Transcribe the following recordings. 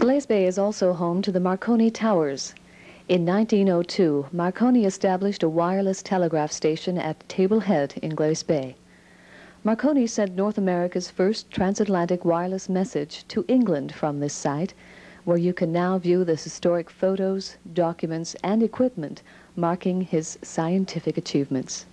Glace Bay is also home to the Marconi Towers. In 1902, Marconi established a wireless telegraph station at Table Head in Glace Bay. Marconi sent North America's first transatlantic wireless message to England from this site, where you can now view the historic photos, documents, and equipment marking his scientific achievements.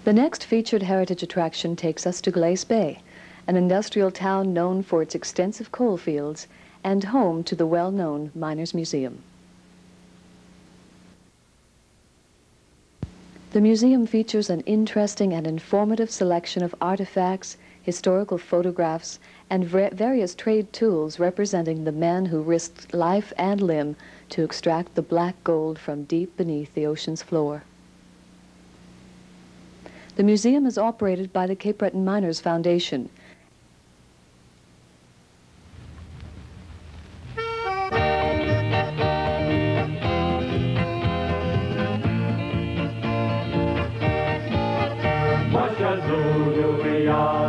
The next featured heritage attraction takes us to Glace Bay, an industrial town known for its extensive coal fields and home to the well-known Miners Museum. The museum features an interesting and informative selection of artifacts, historical photographs, and various trade tools representing the men who risked life and limb to extract the black gold from deep beneath the ocean's floor. The museum is operated by the Cape Breton Miners Foundation.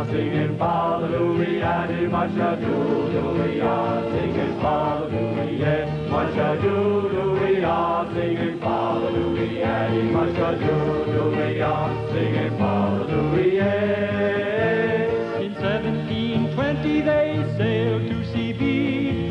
Singing hallelujah, singing hallelujah, singing hallelujah, singing hallelujah. In 1720 they sailed to CB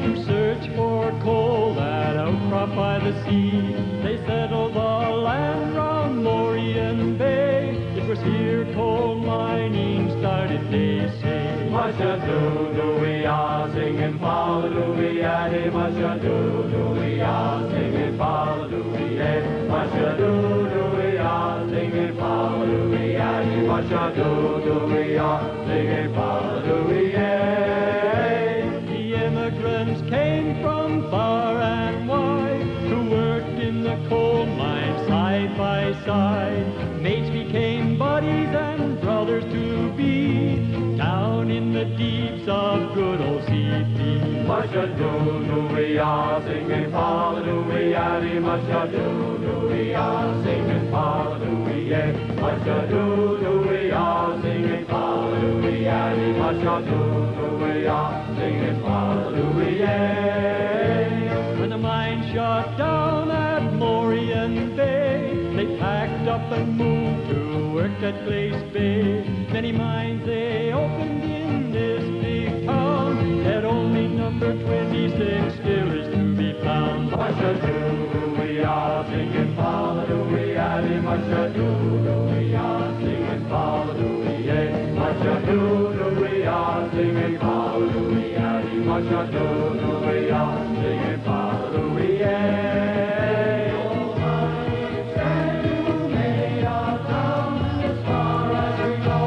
to search for coal that outcrop by the sea. They settled the land round Lorien Bay. It was here coal mining started, they say. Masha-do-do-we-ah, singing hallelujah, Masha-do-do-we-ah, singing hallelujah, Masha-do-do-we-ah, singing hallelujah, Masha-do-do-we-ah, singing hallelujah. The immigrants came from far and wide to work in the coal mine side by side. Mates became buddies and brothers to be down in the deeps of good old CP. Masha-do-do-we-ah, singing hallelujah, Masha-do-do-we-ah, singing hallelujah, Masha-do-do-we-ah, singing hallelujah, Masha-do-do-we-ah, singing hallelujah. When the mine shut down at Lorien Bay, they packed up and moved to work at Glace Bay. Many mines they opened in this big town, yet only number 26 still is to be found. Masha-do-do-we-ah, singing hallelujah, Masha-do-do-we-ah, singing hallelujah, Masha-do-do-we-ah, singing hallelujah, Mush-a-doo-doo-wee-ah, singing fa-la-doo-wee-ay. Oh, honey, sand you made our town as far as we go.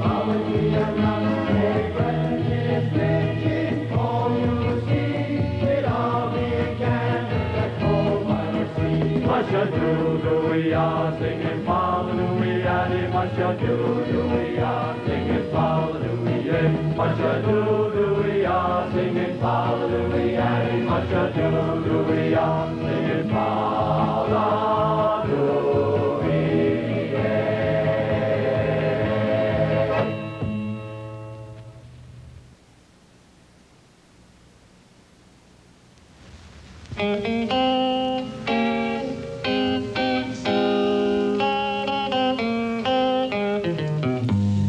Always be around, hey, friend, is reaching for you, see. It all began with that coal miner sea. Mush-a-doo-doo-wee-ah, singing fa-la-doo-wee-ay. Mush-a-doo-doo-wee-ah, singing fa-la-doo-wee-ay. Mush-a-doo-doo-wee-ah, singing fa-la-doo-wee-ay. Mush-a-doo-doo-wee-ah, singing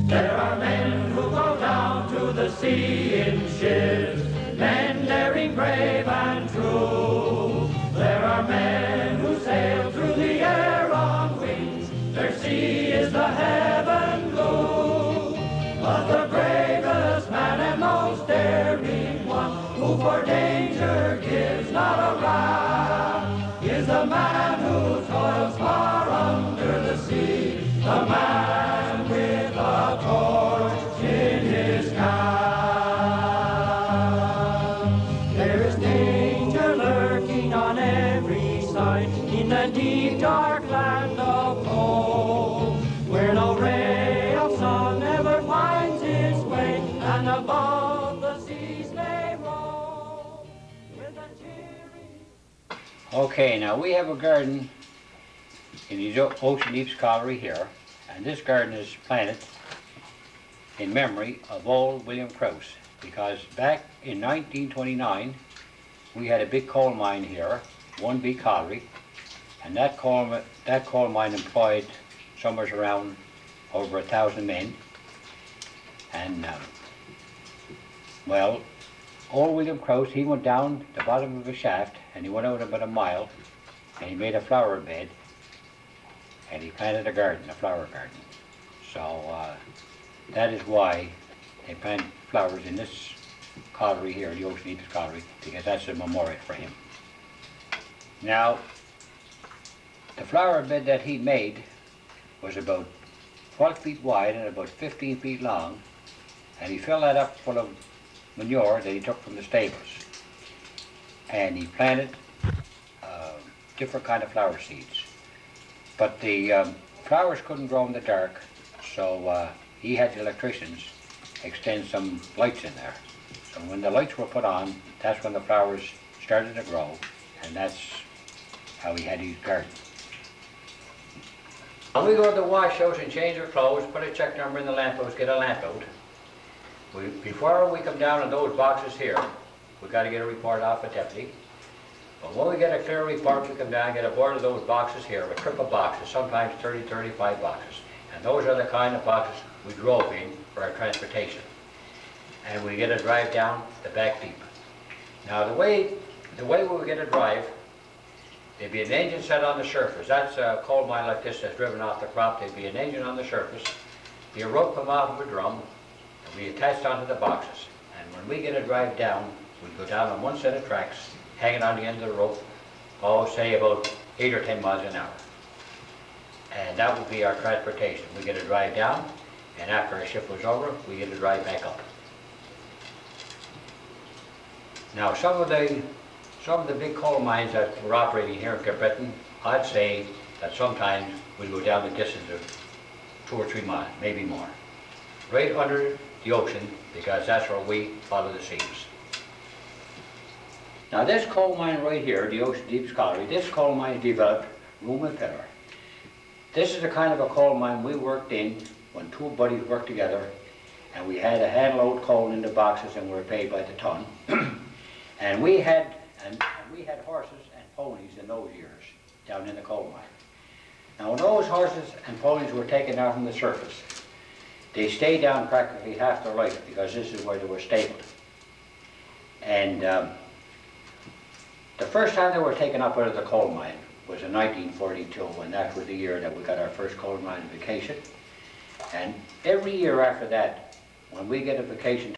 There are men who go down to the sea in ships, men daring, brave and true. There are men who sail through the air on wings, their sea is the heaven blue. But the bravest man and most daring one, who for danger gives not a rap, is the man who toils far under the sea, the man with a torch in his cap. There is danger lurking on every side in the deep dark land of cold, where no ray of sun ever finds its way, and above the seas may roll with a cheery. Okay, now we have a garden in the Ocean Deep Colliery here, and this garden is planted in memory of old William Krause, because back in 1929 we had a big coal mine here, one big colliery, and that coal mine employed somewhere around over 1,000 men. And well, old William Krause, he went down the bottom of a shaft and he went out about a mile and he made a flower bed and he planted a garden, a flower garden. So that is why they plant flowers in this colliery here, the Ocean Deep Colliery, because that's a memorial for him. Now, the flower bed that he made was about 12 feet wide and about 15 feet long, and he filled that up full of manure that he took from the stables. And he planted different kind of flower seeds. But the flowers couldn't grow in the dark, so he had the electricians extend some lights in there. So when the lights were put on, that's when the flowers started to grow, and that's how he had his garden. When we go to the wash house and change our clothes, put a check number in the lamp house, get a lamp out. Before we come down in those boxes here, we've got to get a report off a deputy. But when we get a clear report, we come down and get a board of those boxes here, with triple boxes, sometimes 30, 35 boxes. And those are the kind of boxes we drove in for our transportation. And we get a drive down the back deep. Now the way we would get a drive, there'd be an engine set on the surface. That's a coal mine like this that's driven off the crop. There'd be an engine on the surface, be a rope come off of a drum, and be attached onto the boxes. And when we get a drive down, we'd go down on one set of tracks, hanging on the end of the rope, say about 8 or 10 miles an hour. And that would be our transportation. We get a drive down, and after our shift was over, we get a drive back up. Now some of the big coal mines that were operating here in Breton, I'd say that sometimes we'd go down the distance of 2 or 3 miles, maybe more. Right under the ocean, because that's where we follow the seas. Now this coal mine right here, the Ocean Deep Colliery, this coal mine developed room and pillar. This is the kind of a coal mine we worked in when two buddies worked together, and we had a hand load coal in the boxes and we were paid by the ton. And we had horses and ponies in those years down in the coal mine. Now when those horses and ponies were taken down from the surface, they stayed down practically half their life because this is where they were stabled. And the first time they were taken up out of the coal mine was in 1942, and that was the year that we got our first coal mine vacation. And every year after that, when we get a vacation